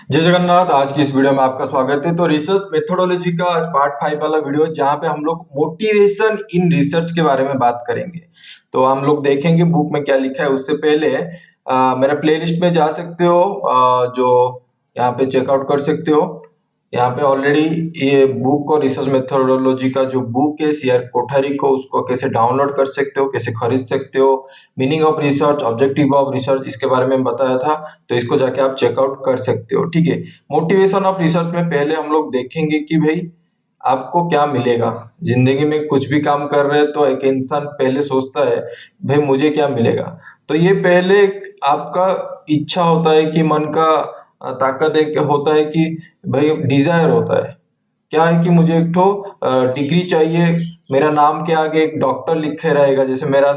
जय जगन्नाथ। आज की इस वीडियो में आपका स्वागत है। तो रिसर्च मेथोडोलॉजी का आज पार्ट 5 वाला वीडियो है, जहां पे हम लोग मोटिवेशन इन रिसर्च के बारे में बात करेंगे। तो हम लोग देखेंगे बुक में क्या लिखा है। उससे पहले मेरा प्लेलिस्ट में जा सकते हो, जो यहाँ पे चेकआउट कर सकते हो। यहाँ पे ऑलरेडी ये बुक और रिसर्च मेथोडोलॉजी का जो बुक है सीआर कोठारी को, उसको कैसे डाउनलोड कर सकते हो, कैसे खरीद सकते हो, meaning of research, objective of research, इसके बारे में बताया था। तो इसको जाके आप चेकआउट कर सकते हो। ठीक है। मोटिवेशन ऑफ रिसर्च में पहले हम लोग देखेंगे कि भाई आपको क्या मिलेगा। जिंदगी में कुछ भी काम कर रहे हैं तो एक इंसान पहले सोचता है भाई मुझे क्या मिलेगा। तो ये पहले आपका इच्छा होता है कि मन का ताकत एक होता है कि भाई डिजायर होता है। क्या है कि मुझे एक ठो डिग्री चाहिए, मेरा नाम के आगे एक डॉक्टर लिखे रहेगा। जैसे मेरा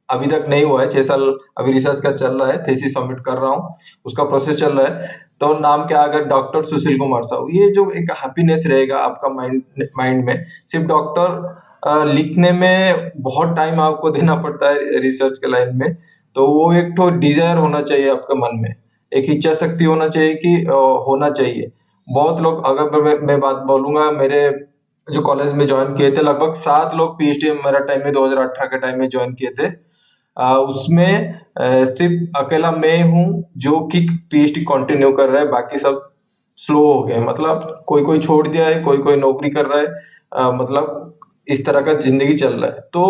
अभी तक नहीं हुआ है, 6 साल अभी रिसर्च का चल रहा है, थीसिस सबमिट कर रहा हूँ, उसका प्रोसेस चल रहा है। तो नाम के आगे डॉक्टर सुशील कुमार साहू, ये जो एक हैप्पीनेस रहेगा आपका माइंड माइंड में। सिर्फ डॉक्टर लिखने में बहुत टाइम आपको देना पड़ता है रिसर्च के लाइन में। तो वो एक ठो डिजायर होना चाहिए आपके मन में, एक इच्छा शक्ति होना चाहिए कि होना चाहिए। बहुत लोग, अगर मैं बात बोलूंगा, मेरे जो कॉलेज में ज्वाइन किए थे लगभग 7 लोग पीएचडी मेरा टाइम में 2018 के टाइम में ज्वाइन किए थे। उसमें सिर्फ अकेला मैं हूँ जो कि पीएचडी कंटिन्यू कर रहा है, बाकी सब स्लो हो गए। मतलब कोई कोई छोड़ दिया है, कोई कोई नौकरी कर रहा है। मतलब इस तरह का जिंदगी चल रहा है। तो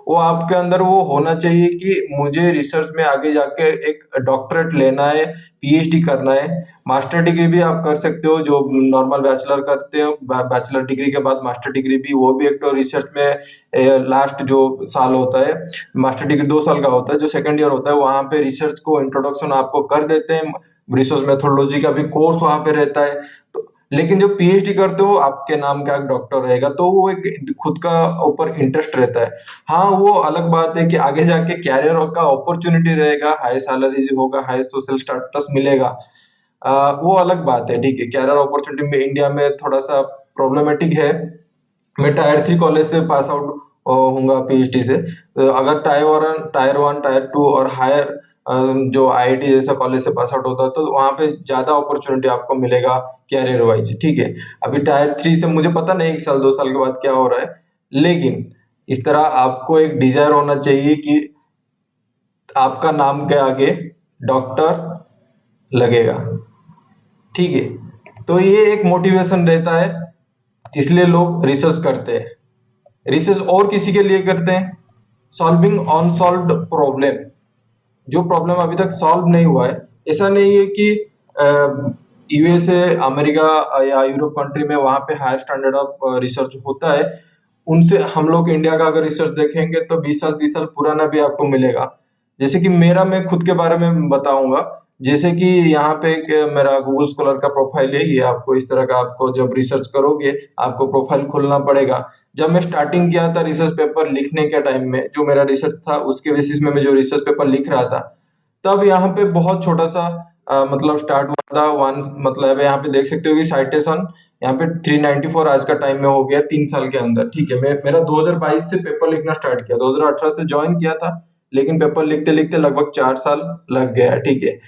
वो आपके अंदर वो होना चाहिए कि मुझे रिसर्च में आगे जाके एक डॉक्टरेट लेना है, पीएचडी करना है। मास्टर डिग्री भी आप कर सकते हो, जो नॉर्मल बैचलर करते हो। बैचलर डिग्री के बाद मास्टर डिग्री भी, वो भी एक तो रिसर्च में लास्ट जो साल होता है। मास्टर डिग्री 2 साल का होता है, जो सेकंड ईयर होता है वहां पे रिसर्च को इंट्रोडक्शन आपको कर देते हैं। रिसर्च मेथोडोलॉजी का भी कोर्स वहां पे रहता है। तो लेकिन जो पीएचडी करते हो आपके नाम का एक डॉक्टर रहेगा, तो वो एक खुद का ऊपर इंटरेस्ट रहता है। हाँ, वो अलग बात है कि आगे जाके कैरियर का अपॉर्चुनिटी रहेगा, हाई सैलरीज होगा, हाई सोशल स्टेटस मिलेगा। वो अलग बात है। ठीक है, कैरियर अपॉर्चुनिटी में इंडिया में थोड़ा सा प्रॉब्लमेटिक है। मैं टायर 3 कॉलेज से पास आउट हूँगा पीएचडी से। तो अगर टायर 1 टायर 2 और हायर जो आईआईटी जैसा कॉलेज से पास आउट होता है, तो वहां पे ज्यादा अपॉर्चुनिटी आपको मिलेगा कैरियर वाइज। ठीक है। अभी टायर 3 से मुझे पता नहीं 1 साल 2 साल के बाद क्या हो रहा है, लेकिन इस तरह आपको एक डिजायर होना चाहिए कि आपका नाम के आगे डॉक्टर लगेगा। ठीक है। तो ये एक मोटिवेशन रहता है, इसलिए लोग रिसर्च करते हैं। रिसर्च और किसी के लिए करते हैं, सॉल्विंग अनसॉल्व्ड प्रॉब्लम। जो प्रॉब्लम अभी तक सॉल्व नहीं हुआ है, ऐसा नहीं है कि यूएसए, अमेरिका या यूरोप कंट्री में वहां पे हायर स्टैंडर्ड ऑफ रिसर्च होता है। उनसे हम लोग इंडिया का अगर रिसर्च देखेंगे तो 20 साल 30 साल पुराना भी आपको मिलेगा। जैसे कि मैं खुद के बारे में बताऊंगा। जैसे कि यहाँ पे एक मेरा गूगल स्कॉलर का प्रोफाइल है। ये आपको इस तरह का, आपको जब रिसर्च करोगे आपको प्रोफाइल खोलना पड़ेगा। जब मैं स्टार्टिंग किया था रिसर्च पेपर लिखने के टाइम में, जो मेरा रिसर्च था उसके बेसिस में मैं जो रिसर्च पेपर लिख रहा था, तब यहाँ पे बहुत छोटा सा मतलब स्टार्ट हुआ था। वन मतलब यहाँ पे देख सकते हो कि साइटेशन यहाँ पे 394 आज का टाइम में हो गया 3 साल के अंदर। ठीक है। मैं मेरा 2022 से पेपर लिखना स्टार्ट किया, 2018 से ज्वाइन किया था, लेकिन पेपर लिखते लिखते लगभग 4 साल लग गया। ठीक है।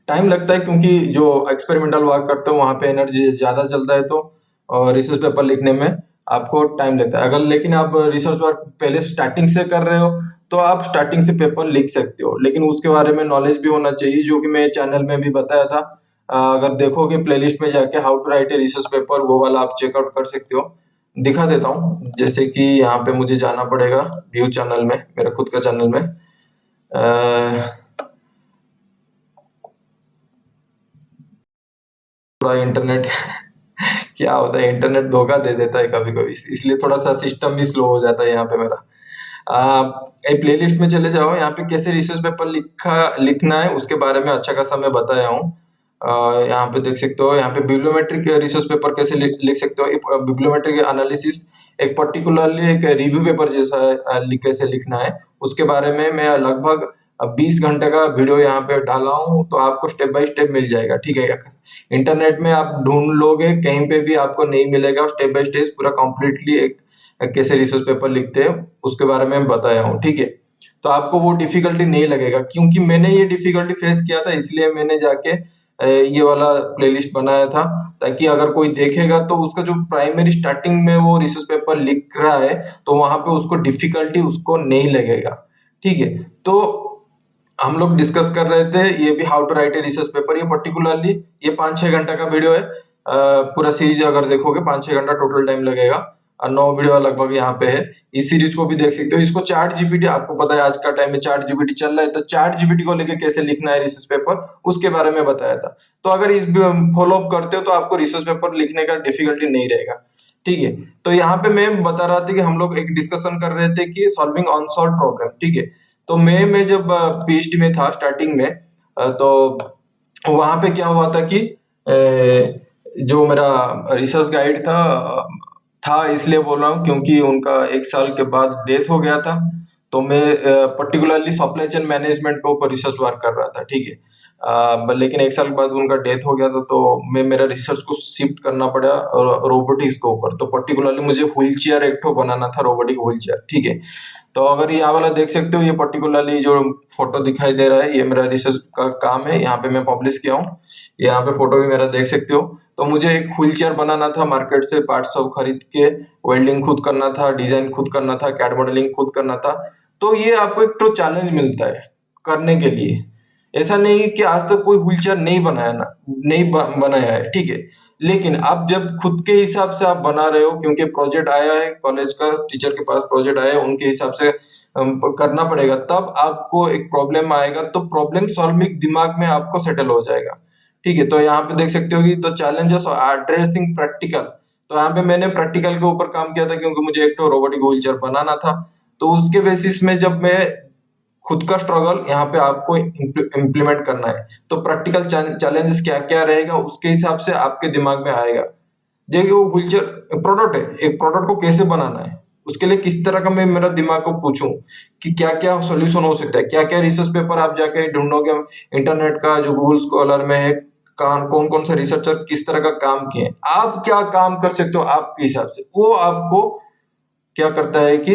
टाइम लगता है क्योंकि जो एक्सपेरिमेंटल वर्क करते हो वहां पे एनर्जी ज्यादा चलता है, तो रिसर्च पेपर लिखने में आपको टाइम लगता है। अगर लेकिन आप रिसर्च वर्क पहले स्टार्टिंग से कर रहे हो तो आप स्टार्टिंग से पेपर लिख सकते हो, लेकिन उसके बारे में नॉलेज भी होना चाहिए, जो कि मैं चैनल में भी बताया था। अगर देखोगे प्लेलिस्ट में जाके how to write a research paper, वो वाला आप चेकआउट कर सकते हो। दिखा देता हूँ। जैसे कि यहाँ पे मुझे जाना पड़ेगा व्यू चैनल में, मेरा खुद का चैनल में। थोड़ा इंटरनेट क्या होता है, इंटरनेट धोखा दे देता है कभी कभी, इसलिए थोड़ा सा सिस्टम भी स्लो हो जाता है यहाँ पे मेरा। एक प्लेलिस्ट में चले जाओ, यहाँ पे कैसे रिसर्च पेपर लिखना है उसके बारे में अच्छा खासा मैं बताया हूँ। यहाँ पे देख सकते हो, यहाँ पे बिब्लियोमेट्रिक रिसर्च पेपर कैसे लिख सकते हो। बिब्लियोमेट्रिक एनालिसिस एक पर्टिकुलरली एक रिव्यू पेपर जैसा कैसे लिखना है, उसके बारे में मैं लगभग 20 घंटे का वीडियो यहाँ पे डाला हूँ। तो आपको स्टेप बाय स्टेप मिल जाएगा। ठीक है। इंटरनेट में आप ढूंढ लोगे, कहीं पे भी आपको नहीं मिलेगा। स्टेप बाय स्टेप पूरा कंप्लीटली एक कैसे रिसर्च पेपर लिखते हैं उसके बारे में बताया हूँ। ठीक है। तो आपको वो डिफिकल्टी नहीं लगेगा, क्योंकि मैंने ये डिफिकल्टी फेस किया था, इसलिए मैंने जाके ये वाला प्लेलिस्ट बनाया था, ताकि अगर कोई देखेगा तो उसका जो प्राइमरी स्टार्टिंग में वो रिसर्च पेपर लिख रहा है तो वहां पे उसको डिफिकल्टी उसको नहीं लगेगा। ठीक है, तो हम लोग डिस्कस कर रहे थे ये भी how to write a research paper. ये पर्टिकुलरली ये 5-6 घंटा का वीडियो है। पूरा सीरीज अगर देखोगे 5-6 घंटा टोटल टाइम लगेगा और 9 वीडियो लगभग यहाँ पे है। इस सीरीज को भी देख सकते हो। इसको चैट जीपीटी, आपको पता है आज का टाइम में चैट जीपीटी चल रहा है, तो चैट जीपीटी को लेके कैसे लिखना है रिसर्च पेपर उसके बारे में बताया था। तो अगर इस फॉलो अप करते हो तो आपको रिसर्च पेपर लिखने का डिफिकल्टी नहीं रहेगा। ठीक है, तो यहाँ पे मैं बता रहा था कि हम लोग एक डिस्कशन कर रहे थे कि सॉल्विंग अनसॉल्व प्रॉब्लम। ठीक है, तो मैं जब पीएचडी में था स्टार्टिंग में, तो वहां पे क्या हुआ था कि जो मेरा रिसर्च गाइड था इसलिए बोल रहा हूँ क्योंकि उनका 1 साल के बाद डेथ हो गया था। तो मैं पर्टिकुलरली सप्लाई चेन मैनेजमेंट के ऊपर रिसर्च वर्क कर रहा था। ठीक है, लेकिन 1 साल के बाद उनका डेथ हो गया था, तो मैं मेरा रिसर्च को शिफ्ट करना पड़ा रोबोटिक्स के ऊपर। तो पर्टिकुलरली मुझे व्हील चेयर एक ठो बनाना था, रोबोटिक व्हील चेयर। ठीक है, तो अगर ये वाला देख सकते हो, ये पर्टिकुलरली जो फोटो दिखाई दे रहा है ये मेरा रिसर्च का काम है, यहाँ पे मैं पब्लिश किया हूँ। यहाँ पे फोटो भी मेरा देख सकते हो। तो मुझे एक व्हील चेयर बनाना था, मार्केट से पार्ट सब खरीद के वेल्डिंग खुद करना था, डिजाइन खुद करना था, कैड मॉडलिंग खुद करना था। तो ये आपको एक तो चैलेंज मिलता है करने के लिए। ऐसा नहीं कि आज तक कोई व्हील चेयर नहीं बनाया ना, नहीं बनाया है। ठीक है, लेकिन आप जब खुद के हिसाब से आप बना रहे हो, क्योंकि प्रोजेक्ट आया है कॉलेज का, टीचर के पास प्रोजेक्ट आया है, उनके हिसाब से करना पड़ेगा, तब आपको एक प्रॉब्लम आएगा तो प्रॉब्लम सॉल्विंग दिमाग में आपको सेटल हो जाएगा। ठीक है, तो यहाँ पे देख सकते हो कि तो चैलेंजेस एड्रेसिंग प्रैक्टिकल। तो यहाँ पे मैंने प्रैक्टिकल के ऊपर काम किया था क्योंकि मुझे एक तो रोबोटिक व्हीलचेयर बनाना था। तो उसके बेसिस में जब मैं खुद का स्ट्रगल यहाँ पे आपको इम्प्लीमेंट करना है, तो प्रैक्टिकल चैलेंजेस क्या क्या रहेगा उसके हिसाब से आपके दिमाग में आएगा। देखिए, वो व्हीलचेयर प्रोडक्ट है, एक प्रोडक्ट को कैसे बनाना है, उसके लिए किस तरह का मैं मेरा दिमाग को पूछूं कि क्या क्या सोल्यूशन हो सकता है, क्या क्या रिसर्च पेपर आप जाके ढूंढोगे इंटरनेट का जो गूगल स्कॉलर में है, कौन कौन से रिसर्चर किस तरह का काम किए, आप क्या काम कर सकते हो आपके हिसाब से, वो आपको क्या करता है कि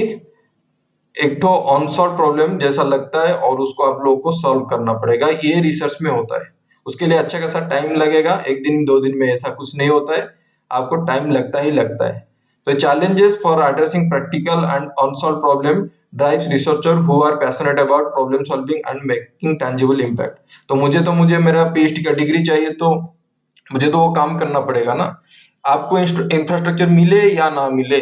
एक तो अनसॉल्व प्रॉब्लम जैसा लगता है और उसको आप लोगों को सॉल्व करना पड़ेगा। ये रिसर्च में होता है, उसके लिए अच्छा खासा टाइम लगेगा, 1 दिन 2 दिन में ऐसा कुछ नहीं होता है, आपको टाइम लगता ही लगता है। तो challenges for addressing practical and unsolved problem drives researcher who are passionate about problem solving and making tangible impact। तो मुझे मेरा पीएचडी का डिग्री चाहिए, तो मुझे तो वो काम करना पड़ेगा ना। आपको इंफ्रास्ट्रक्चर मिले या ना मिले,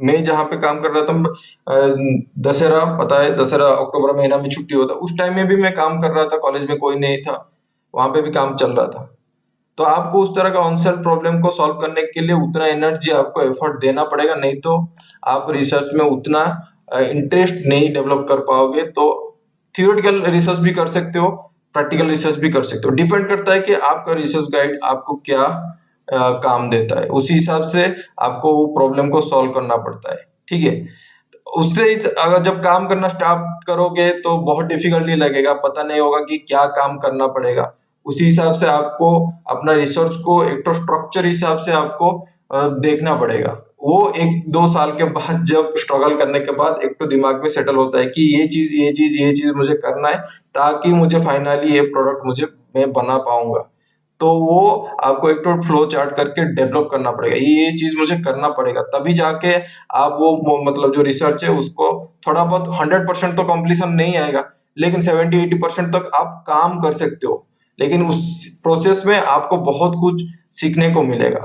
मैं जहाँ पे काम कर रहा था, दशहरा पता है, दशहरा अक्टूबर महीना में छुट्टी होता, उस टाइम में भी मैं काम कर रहा था, कॉलेज में कोई नहीं था, वहां पे भी काम चल रहा था। तो आपको उस तरह का ऑनसेल्फ प्रॉब्लम को सॉल्व करने के लिए उतना एनर्जी आपको एफर्ट देना पड़ेगा, नहीं तो आप रिसर्च में उतना इंटरेस्ट नहीं डेवलप कर पाओगे। तो थियोरेटिकल रिसर्च भी कर सकते हो, प्रैक्टिकल रिसर्च भी कर सकते हो, डिपेंड करता है कि आपका रिसर्च गाइड आपको क्या काम देता है, उसी हिसाब से आपको वो प्रॉब्लम को सॉल्व करना पड़ता है। ठीक है, उससे अगर जब काम करना स्टार्ट करोगे तो बहुत डिफिकल्टी लगेगा, पता नहीं होगा कि क्या काम करना पड़ेगा। उसी हिसाब से आपको अपना रिसर्च को एक तो स्ट्रक्चर हिसाब से आपको देखना पड़ेगा। वो 1-2 साल के बाद जब स्ट्रगल करने के बाद एक तो दिमाग में सेटल होता है कि ये चीज मुझे करना है, ताकि मुझे फाइनली ये प्रोडक्ट मैं बना पाऊंगा। तो वो आपको एक तो फ्लो चार्ट करके डेवलप करना पड़ेगा, ये चीज मुझे करना पड़ेगा, तभी जाके आप मतलब जो रिसर्च है उसको थोड़ा बहुत 100% तो कंप्लीशन नहीं आएगा, लेकिन 70-80% तक आप काम कर सकते हो। लेकिन उस प्रोसेस में आपको बहुत कुछ सीखने को मिलेगा।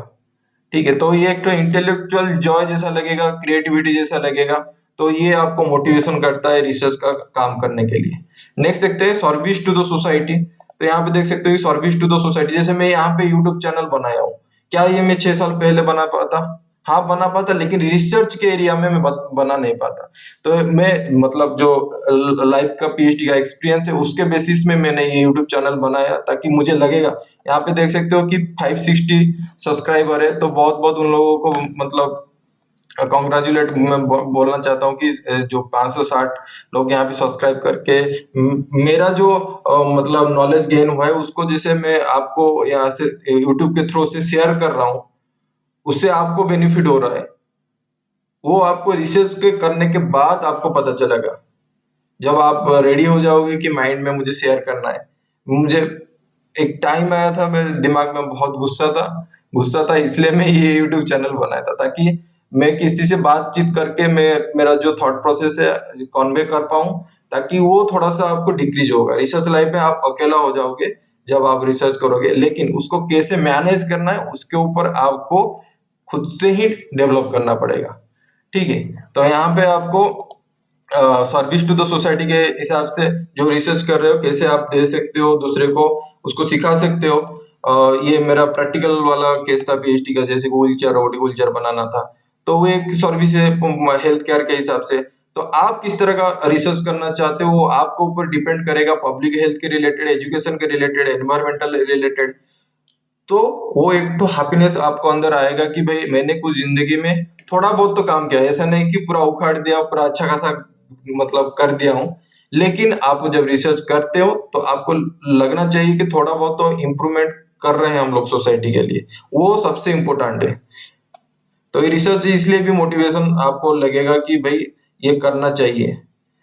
ठीक है, तो ये एक तो इंटेलेक्चुअल जॉय जैसा लगेगा, क्रिएटिविटी जैसा लगेगा, तो ये आपको मोटिवेशन करता है रिसर्च का काम करने के लिए। नेक्स्ट देखते हैं सर्विस टू द सोसाइटी। तो यहाँ पे देख सकते हो सर्विस टू द सोसाइटी, जैसे मैं यहाँ पे यूट्यूब चैनल बनाया हूँ, क्या ये मैं 6 साल पहले बना पाता? हाँ बना पाता, लेकिन रिसर्च के एरिया में मैं बना नहीं पाता। तो मैं मतलब जो लाइफ का पीएचडी का एक्सपीरियंस है उसके बेसिस में मैंने ये यूट्यूब चैनल बनाया, ताकि मुझे लगेगा, यहाँ पे देख सकते हो कि 560 सब्सक्राइबर है, तो बहुत बहुत उन लोगों को मतलब कॉन्ग्रेचुलेट मैं बोलना चाहता हूँ कि जो 560 लोग यहाँ पे सब्सक्राइब करके मेरा जो मतलब नॉलेज गेन हुआ है उसको, जैसे मैं आपको यहाँ से यूट्यूब के थ्रू से शेयर कर रहा हूँ, उससे आपको बेनिफिट हो रहा है। वो आपको रिसर्च के करने के बाद आपको पता चलेगा, जब आप रेडी हो जाओगे कि माइंड में मुझे शेयर करना है, मुझे एक टाइम आया था मेरे दिमाग में बहुत गुस्सा था इसलिए मैं ये यूट्यूब चैनल बनाया था, ताकि मैं किसी से बातचीत करके मैं मेरा जो थॉट प्रोसेस है कन्वे कर पाऊं, ताकि वो थोड़ा सा आपको डिक्रीज होगा। रिसर्च लाइफ में आप अकेला हो जाओगे जब आप रिसर्च करोगे, लेकिन उसको कैसे मैनेज करना है उसके ऊपर आपको खुद से ही डेवलप करना पड़ेगा। ठीक है, तो यहाँ पे आपको सर्विस टू द सोसाइटी के हिसाब से जो रिसर्च कर रहे हो कैसे आप दे सकते हो दूसरे को, उसको सिखा सकते हो। ये मेरा प्रैक्टिकल वाला केस था पीएचडी का, जैसे wheelchair robotic wheelchair बनाना था, तो वो एक सर्विस है हेल्थ केयर के हिसाब से। तो आप किस तरह का रिसर्च करना चाहते हो वो आपके ऊपर डिपेंड करेगा, पब्लिक हेल्थ के रिलेटेड, एजुकेशन के रिलेटेड, एनवायरमेंटल रिलेटेड। तो वो एक तो हैप्पीनेस आपको अंदर आएगा कि भाई मैंने कुछ जिंदगी में थोड़ा बहुत तो काम किया है, ऐसा नहीं कि पूरा उखाड़ दिया, पूरा अच्छा खासा मतलब कर दिया हूँ। लेकिन आप जब रिसर्च करते हो तो आपको लगना चाहिए कि थोड़ा बहुत तो इम्प्रूवमेंट कर रहे हैं हम लोग सोसाइटी के लिए, वो सबसे इम्पोर्टेंट है। तो ये रिसर्च इसलिए भी मोटिवेशन आपको लगेगा कि भाई ये करना चाहिए।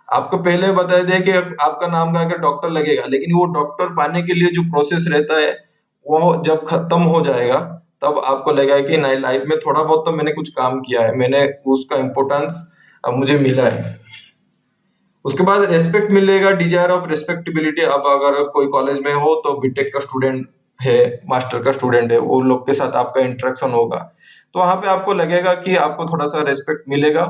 आपको पहले बता दिया कि आपका नाम गा कर डॉक्टर लगेगा, लेकिन वो डॉक्टर पाने के लिए जो प्रोसेस रहता है वो जब खत्म हो जाएगा तब आपको लगेगा कि नहीं, लाइफ में थोड़ा बहुत तो मैंने कुछ काम किया है, मैंने उसका इम्पोर्टेंस मुझे मिला है। उसके बाद रेस्पेक्ट मिलेगा, डिजायर ऑफ रेस्पेक्टेबिलिटी। अब अगर कोई कॉलेज में हो तो बीटेक का स्टूडेंट है, मास्टर का स्टूडेंट है, वो लोग के साथ आपका इंटरेक्शन होगा, तो वहां पे आपको लगेगा कि आपको थोड़ा सा रेस्पेक्ट मिलेगा।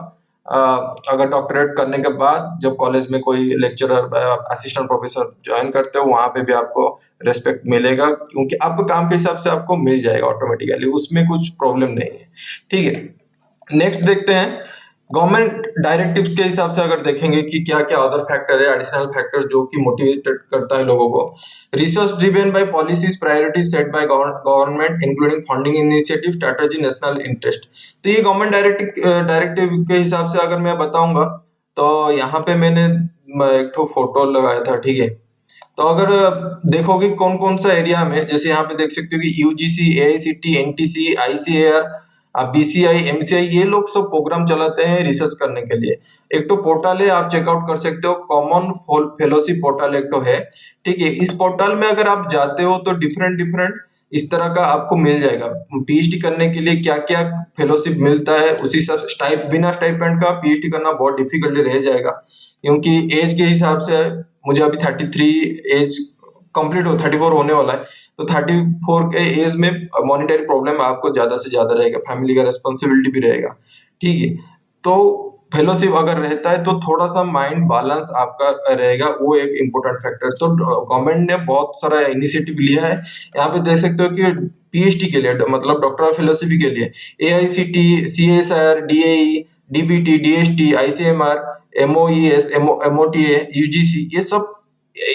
अगर डॉक्टरेट करने के बाद जब कॉलेज में कोई लेक्चरर असिस्टेंट प्रोफेसर ज्वाइन करते हो वहां पे भी आपको रेस्पेक्ट मिलेगा, क्योंकि आपको काम के हिसाब से आपको मिल जाएगा ऑटोमेटिकली, उसमें कुछ प्रॉब्लम नहीं है। ठीक है, नेक्स्ट देखते हैं। गवर्नमेंट डायरेक्टिव्स के हिसाब से अगर देखेंगे कि क्या क्या अदर फैक्टर है, एडिशनल फैक्टर जो कि मोटिवेटेड करता है लोगों को। Research driven by policies priorities set by government including funding initiative strategy national interest. तो ये गवर्नमेंट डायरेक्टिव के हिसाब से अगर मैं बताऊंगा तो यहाँ पे मैंने एक तो फोटो लगाया था। ठीक है, तो अगर देखोगे कौन कौन सा एरिया में, जैसे यहाँ पे देख सकते हो कि UGC, AICT, NTC, ICAR, BCI, MCI, ये लोग सब प्रोग्राम चलाते हैं रिसर्च करने के लिए। एक तो पोर्टल है, आप चेकआउट कर सकते हो, कॉमन फेलोशिप पोर्टल एक तो है। ठीक है, इस पोर्टल में अगर आप जाते हो तो डिफरेंट डिफरेंट इस तरह का आपको मिल जाएगा। पीएचडी करने के लिए क्या क्या फेलोशिप मिलता है, उसी सब बिना स्टाइपेंड का पीएचडी करना बहुत डिफिकल्ट रह जाएगा, क्योंकि एज के हिसाब से मुझे अभी 33 एज कंप्लीट 34 होने वाला है, तो 34 के एज में मॉनिटरी प्रॉब्लम आपको ज्यादा से ज्यादा रहेगा, फैमिली का रेस्पॉन्सिबिलिटी भी रहेगा। ठीक है, तो फेलोशिप अगर रहता है तो थोड़ा सा माइंड बैलेंस आपका रहेगा, वो एक इम्पोर्टेंट फैक्टर। तो गवर्नमेंट ने बहुत सारा इनिशिएटिव लिया है। यहाँ पे देख सकते हो कि पीएचडी के लिए मतलब डॉक्टर फिलोसफी के लिए AICT, CSR, DAE, DBT, DST, ICMR, MoES, MoTA, UGC,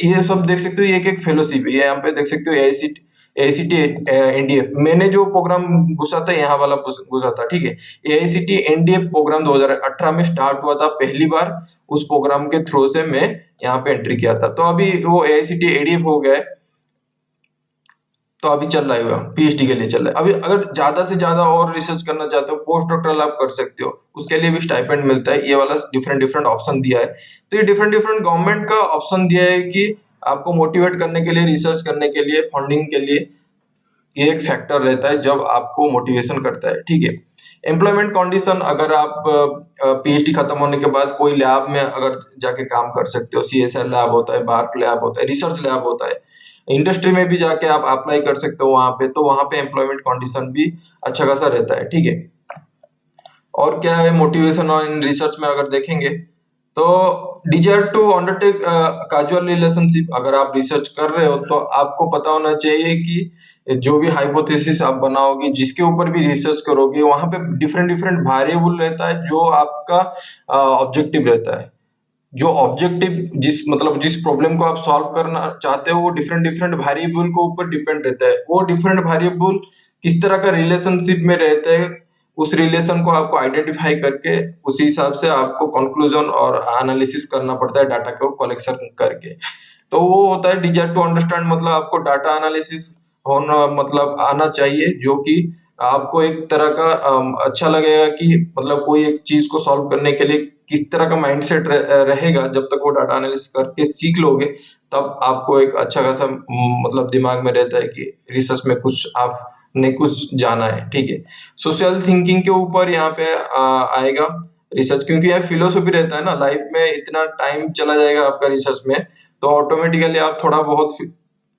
ये सब देख सकते हो, ये एक फेलोशिप है। यहाँ पे देख सकते हो एआईसीटी, एआईसीटी, एनडीएफ। मैंने जो प्रोग्राम घुसा था यहाँ वाला घुसा था। ठीक है, एआईसीटी एनडीएफ प्रोग्राम 2018 में स्टार्ट हुआ था पहली बार, उस प्रोग्राम के थ्रू से मैं यहाँ पे एंट्री किया था। तो अभी वो एआईसीटी एडीएफ हो गया है, तो अभी चल रहा है हुआ पीएचडी के लिए चल रहा है। अभी अगर ज्यादा से ज्यादा और रिसर्च करना चाहते हो, पोस्ट डॉक्टरल आप कर सकते हो, उसके लिए भी स्टाइपेंड मिलता है। ये वाला डिफरेंट डिफरेंट ऑप्शन दिया है। तो ये डिफरेंट डिफरेंट गवर्नमेंट का ऑप्शन दिया है कि आपको मोटिवेट करने के लिए, रिसर्च करने के लिए, फंडिंग के लिए, ये एक फैक्टर रहता है जब आपको मोटिवेशन करता है। ठीक है, एम्प्लॉयमेंट कंडीशन, अगर आप पीएचडी खत्म होने के बाद कोई लैब में अगर जाके काम कर सकते हो, सीएसआर लैब होता है, बार्क लैब होता है, रिसर्च लैब होता है, इंडस्ट्री में भी जाके आप अप्लाई कर सकते हो वहां पे, तो वहां पे एम्प्लॉयमेंट कंडीशन भी अच्छा खासा रहता है। ठीक है, और क्या है मोटिवेशन इन रिसर्च में अगर देखेंगे तो desire to undertake casual relationship. अगर आप रिसर्च कर रहे हो तो आपको पता होना चाहिए कि जो भी हाइपोथेसिस आप बनाओगे, जिसके ऊपर भी रिसर्च करोगे, वहां पे डिफरेंट डिफरेंट वेरिएबल रहता है जो आपका ऑब्जेक्टिव रहता है। जो ऑब्जेक्टिव जिस प्रॉब्लम को आप सॉल्व करना चाहते हो वो डिफरेंट डिफरेंट वेरिएबल के ऊपर डिपेंड रहता है। वो डिफरेंट वेरिएबल किस तरह का रिलेशनशिप में रहते हैं, उस रिलेशन को आपको आइडेंटिफाई करके उसी हिसाब से आपको कंक्लूजन और एनालिसिस करना पड़ता है, डाटा को कलेक्शन करके। तो वो होता है डिजायर टू अंडरस्टैंड, मतलब आपको डाटा एनालिसिस होना मतलब आना चाहिए, जो कि आपको एक तरह का अच्छा लगेगा कि मतलब कोई एक चीज को सॉल्व करने के लिए किस तरह का माइंडसेट रहेगा। जब तक वो डाटा एनालिसिस करके सीख लोगे तब आपको एक अच्छा खासा मतलब दिमाग में रहता है कि रिसर्च में कुछ आपने कुछ जाना है, ठीक है। सोशल थिंकिंग के ऊपर यहाँ पे आएगा रिसर्च, क्योंकि यह फिलोसफी रहता है ना, लाइफ में इतना टाइम चला जाएगा आपका रिसर्च में, तो ऑटोमेटिकली आप थोड़ा बहुत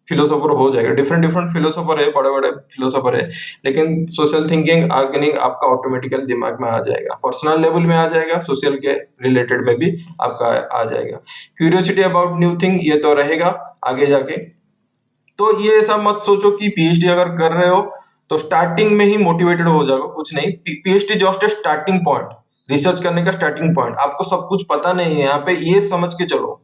फिलोसोफर हो जाएगा। डिफरेंट डिफरेंट फिलोसोफर है, बड़े बड़े फिलोसोफर है, लेकिन सोशल थिंकिंग ऑर्गेनिक आपका ऑटोमेटिकली दिमाग में आ जाएगा, पर्सनल लेवल में आ जाएगा, सोशल के रिलेटेड में भी आपका आ जाएगा। क्यूरियोसिटी अबाउट न्यू थिंग ये तो रहेगा आगे जाके। तो ये ऐसा मत सोचो कि पीएचडी अगर कर रहे हो तो स्टार्टिंग में ही मोटिवेटेड हो जाओ, कुछ नहीं। PhD just starting point, research करने का स्टार्टिंग पॉइंट। आपको सब कुछ पता नहीं है यहाँ पे, ये समझ के चलो।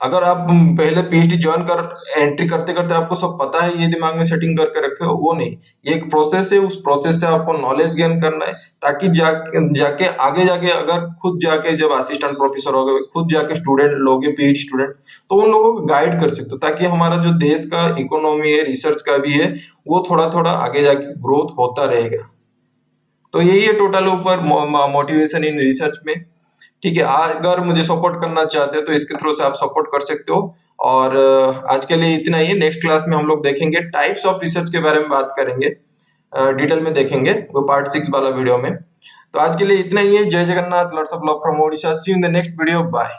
अगर आप पहले पीएचडी ज्वाइन कर एंट्री करते करते आपको सब पता है, ये दिमाग में सेटिंग करके रखे हो, वो नहीं। ये एक प्रोसेस है, उस प्रोसेस से आपको नॉलेज गेन करना है, ताकि जाके आगे जाके अगर खुद जाके जब असिस्टेंट प्रोफेसर हो गए, खुद जाके स्टूडेंट लोगे, पीएचडी स्टूडेंट, तो उन लोगों को गाइड कर सकते हो, ताकि हमारा जो देश का इकोनॉमी है, रिसर्च का भी है, वो थोड़ा थोड़ा आगे जाके ग्रोथ होता रहेगा। तो यही है टोटल ऊपर मोटिवेशन इन रिसर्च में, ठीक है। अगर मुझे सपोर्ट करना चाहते हो तो इसके थ्रू से आप सपोर्ट कर सकते हो। और आज के लिए इतना ही है। नेक्स्ट क्लास में हम लोग देखेंगे टाइप्स ऑफ रिसर्च के बारे में बात करेंगे, डिटेल में देखेंगे वो पार्ट 6 वाला वीडियो में। तो आज के लिए इतना ही है। जय Jagannath, lots of love from Odisha. See you in the next video, bye.